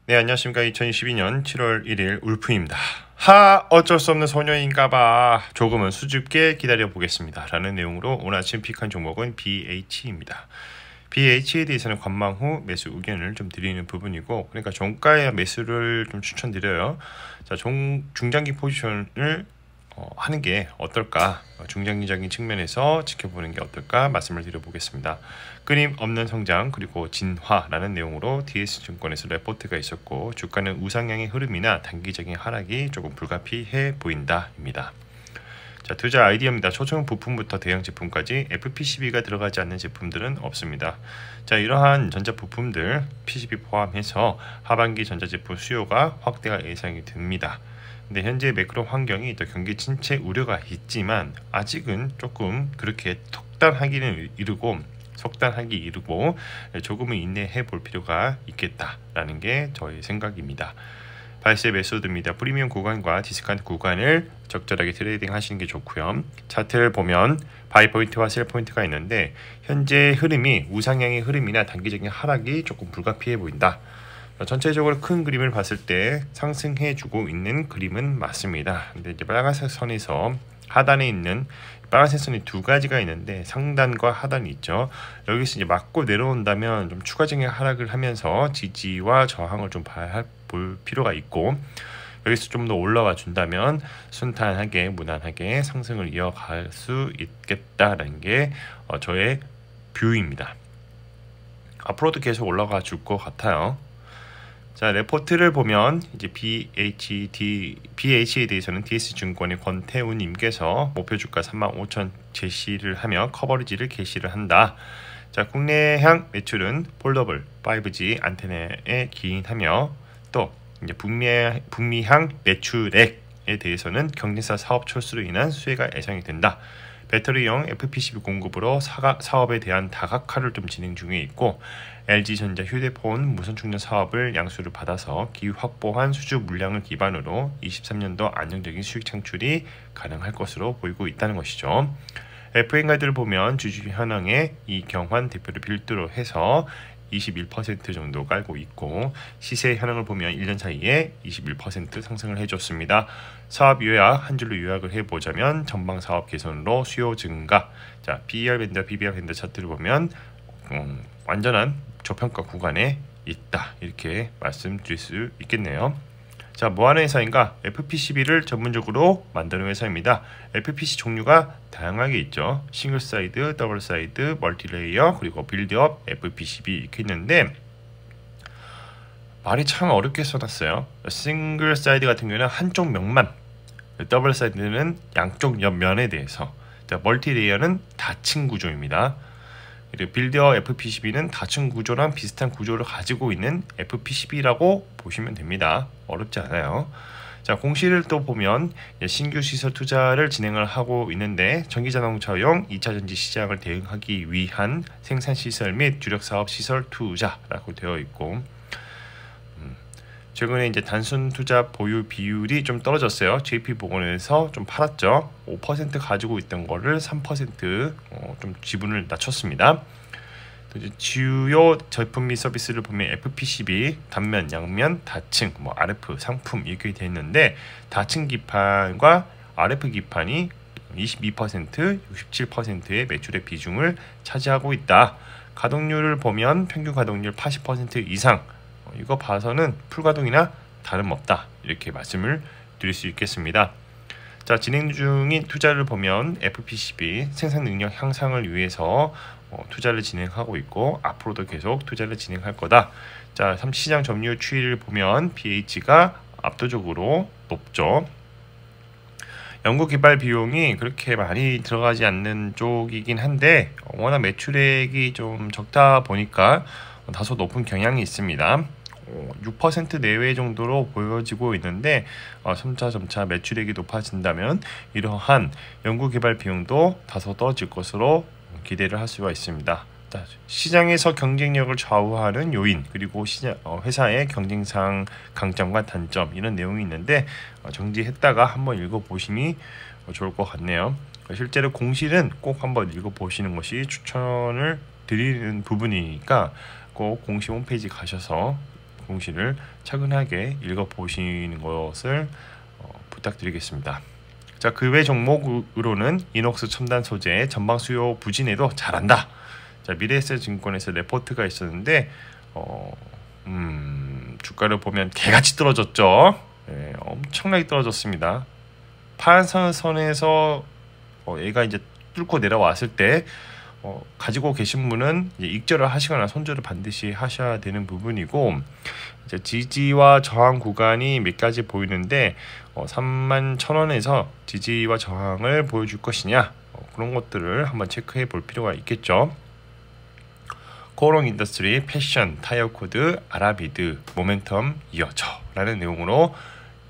네, 안녕하십니까. 2022년 7월 1일 울프입니다. 어쩔 수 없는 소녀인가봐. 조금은 수줍게 기다려보겠습니다. 라는 내용으로 오늘 아침 픽한 종목은 BH입니다. BH에 대해서는 관망 후 매수 의견을 좀 드리는 부분이고, 그러니까 종가의 매수를 좀 추천드려요. 자, 중장기 포지션을 하는 게 어떨까, 중장기적인 측면에서 지켜보는 게 어떨까 말씀을 드려보겠습니다. 끊임없는 성장 그리고 진화라는 내용으로 DS증권에서 레포트가 있었고, 주가는 우상향의 흐름이나 단기적인 하락이 조금 불가피해 보인다입니다. 자, 투자 아이디어입니다. 초청 부품부터 대형 제품까지 FPCB가 들어가지 않는 제품들은 없습니다. 자, 이러한 전자 부품들 PCB 포함해서 하반기 전자제품 수요가 확대가 예상이 됩니다. 근데 현재 매크로 환경이 또 경기 침체 우려가 있지만 아직은 조금 그렇게 속단하기 이르고 조금은 인내해 볼 필요가 있겠다라는 게 저의 생각입니다. 발세 메소드입니다. 프리미엄 구간과 디스카운트 구간을 적절하게 트레이딩 하시는 게 좋고요. 차트를 보면 바이 포인트와 셀 포인트가 있는데, 현재 흐름이 우상향의 흐름이나 단기적인 하락이 조금 불가피해 보인다. 전체적으로 큰 그림을 봤을 때 상승해주고 있는 그림은 맞습니다. 근데 이제 빨간색 선에서 하단에 있는 빨간색 선이 두 가지가 있는데, 상단과 하단이 있죠. 여기서 이제 맞고 내려온다면 좀 추가적인 하락을 하면서 지지와 저항을 좀 볼 필요가 있고, 여기서 좀 더 올라와 준다면 순탄하게 무난하게 상승을 이어갈 수 있겠다라는 게 저의 뷰입니다. 앞으로도 계속 올라가 줄 것 같아요. 자, 레포트를 보면 이제 BH에 대해서는 DS증권의 권태우님께서 목표 주가 35,000 제시를 하며 커버리지를 게시를 한다. 자, 국내향 매출은 폴더블 5G 안테나에 기인하며, 또 이제 북미향 매출액에 대해서는 경쟁사 사업 철수로 인한 수혜가 예상이 된다. 배터리용 FPCB 공급으로 사업에 대한 다각화를 좀 진행 중에 있고, LG전자 휴대폰 무선 충전 사업을 양수를 받아서 기후 확보한 수주 물량을 기반으로 23년도 안정적인 수익 창출이 가능할 것으로 보이고 있다는 것이죠. FN가들을 보면 주주 현황에 이경환 대표를 필두로 해서 21% 정도 깔고 있고, 시세 현황을 보면 1년 사이에 21% 상승을 해줬습니다. 사업 요약 한 줄로 요약을 해보자면 전방 사업 개선으로 수요 증가. 자, PER 밴드, PBR 밴드 차트를 보면 완전한 저평가 구간에 있다, 이렇게 말씀드릴 수 있겠네요. 자, 뭐하는 회사인가? FPCB를 전문적으로 만드는 회사입니다. FPC 종류가 다양하게 있죠. 싱글 사이드, 더블 사이드, 멀티레이어, 그리고 빌드업 FPCB 이렇게 있는데, 말이 참 어렵게 써놨어요. 싱글 사이드 같은 경우는 한쪽 면만, 더블 사이드는 양쪽 옆면에 대해서, 멀티레이어는 닫힌 구조입니다. 그리고 빌드업 FPCB는 닫힌 구조랑 비슷한 구조를 가지고 있는 FPCB라고 보시면 됩니다. 어렵지 않아요. 자, 공시를 또 보면 신규 시설 투자를 진행을 하고 있는데, 전기자동차용 2차 전지 시장을 대응하기 위한 생산 시설 및 주력 사업 시설 투자라고 되어 있고, 최근에 이제 단순 투자 보유 비율이 좀 떨어졌어요. JP보건에서 좀 팔았죠. 5% 가지고 있던 거를 3% 좀 지분을 낮췄습니다. 또 이제 주요 제품 및 서비스를 보면 FPCB, 단면, 양면, 다층, RF 상품 이렇게 되어 있는데, 다층 기판과 RF 기판이 22%, 67%의 매출의 비중을 차지하고 있다. 가동률을 보면 평균 가동률 80% 이상. 이거 봐서는 풀가동이나 다름없다, 이렇게 말씀을 드릴 수 있겠습니다. 자, 진행 중인 투자를 보면 FPCB 생산 능력 향상을 위해서 투자를 진행하고 있고, 앞으로도 계속 투자를 진행할 거다. 자, 시장 점유율 추이를 보면 BH가 압도적으로 높죠. 연구개발 비용이 그렇게 많이 들어가지 않는 쪽이긴 한데, 워낙 매출액이 좀 적다 보니까 다소 높은 경향이 있습니다. 6% 내외 정도로 보여지고 있는데, 점차 매출액이 높아진다면 이러한 연구개발 비용도 다소 떨어질 것으로 기대를 할 수가 있습니다. 시장에서 경쟁력을 좌우하는 요인, 그리고 회사의 경쟁상 강점과 단점, 이런 내용이 있는데 정지했다가 한번 읽어보시니 좋을 것 같네요. 실제로 공시는 꼭 한번 읽어보시는 것이 추천을 드리는 부분이니까 꼭 공시 홈페이지 가셔서 공시를 차근하게 읽어보시는 것을 부탁드리겠습니다. 자, 그 외 종목으로는 이녹스 첨단 소재 전방 수요 부진에도 잘한다. 자, 미래에셋증권에서 레포트가 있었는데 주가를 보면 개같이 떨어졌죠. 네, 엄청나게 떨어졌습니다. 파란선에서 얘가 이제 뚫고 내려왔을 때 가지고 계신 분은 이제 익절을 하시거나 손절을 반드시 하셔야 되는 부분이고, 이제 지지와 저항 구간이 몇 가지 보이는데 31,000원에서 지지와 저항을 보여줄 것이냐, 그런 것들을 한번 체크해 볼 필요가 있겠죠. 코오롱 인더스트리, 패션, 타이어 코드, 아라비드, 모멘텀 이어져 라는 내용으로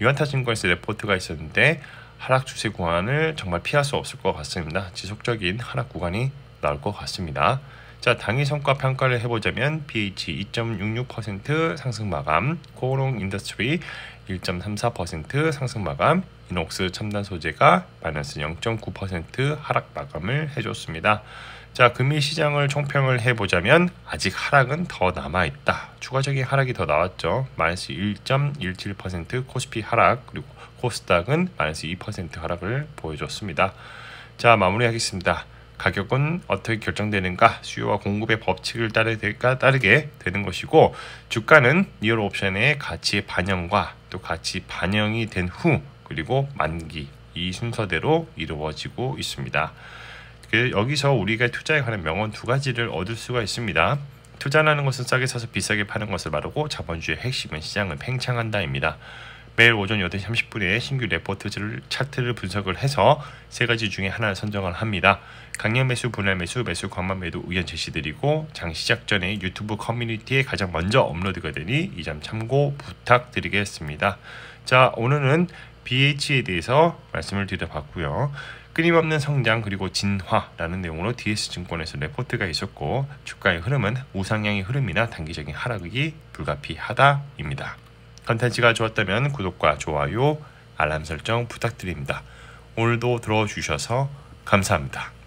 유한타증권에서 레포트가 있었는데 하락 추세 구간을 정말 피할 수 없을 것 같습니다. 지속적인 하락 구간이 나올 것 같습니다. 자, 당일 성과 평가를 해보자면 BH 2.66% 상승 마감, 코오롱 인더스트리 1.34% 상승 마감, 이녹스 첨단 소재가 마이너스 0.9% 하락 마감을 해줬습니다. 자, 금일 시장을 총평을 해보자면 아직 하락은 더 남아있다. 추가적인 하락이 더 나왔죠. 마이너스 1.17% 코스피 하락, 그리고 코스닥은 마이너스 2% 하락을 보여줬습니다. 자, 마무리하겠습니다. 가격은 어떻게 결정되는가? 수요와 공급의 법칙을 따르게 되는 것이고, 주가는 리얼 옵션의 가치 반영과 또 가치 반영이 된 후, 그리고 만기, 이 순서대로 이루어지고 있습니다. 여기서 우리가 투자에 관한 명언 두 가지를 얻을 수가 있습니다. 투자라는 것은 싸게 사서 비싸게 파는 것을 말하고, 자본주의의 핵심은 시장을 팽창한다입니다. 매일 오전 8시 30분에 신규 레포트 차트를 분석을 해서 세 가지 중에 하나를 선정을 합니다. 강력 매수, 분할 매수, 매수 광만 매도 의견 제시드리고, 장 시작 전에 유튜브 커뮤니티에 가장 먼저 업로드가 되니 이 점 참고 부탁드리겠습니다. 자, 오늘은 BH에 대해서 말씀을 드려봤고요. 끊임없는 성장 그리고 진화라는 내용으로 DS증권에서 레포트가 있었고, 주가의 흐름은 우상향의 흐름이나 단기적인 하락이 불가피하다입니다. 컨텐츠가 좋았다면 구독과 좋아요, 알람 설정 부탁드립니다. 오늘도 들어주셔서 감사합니다.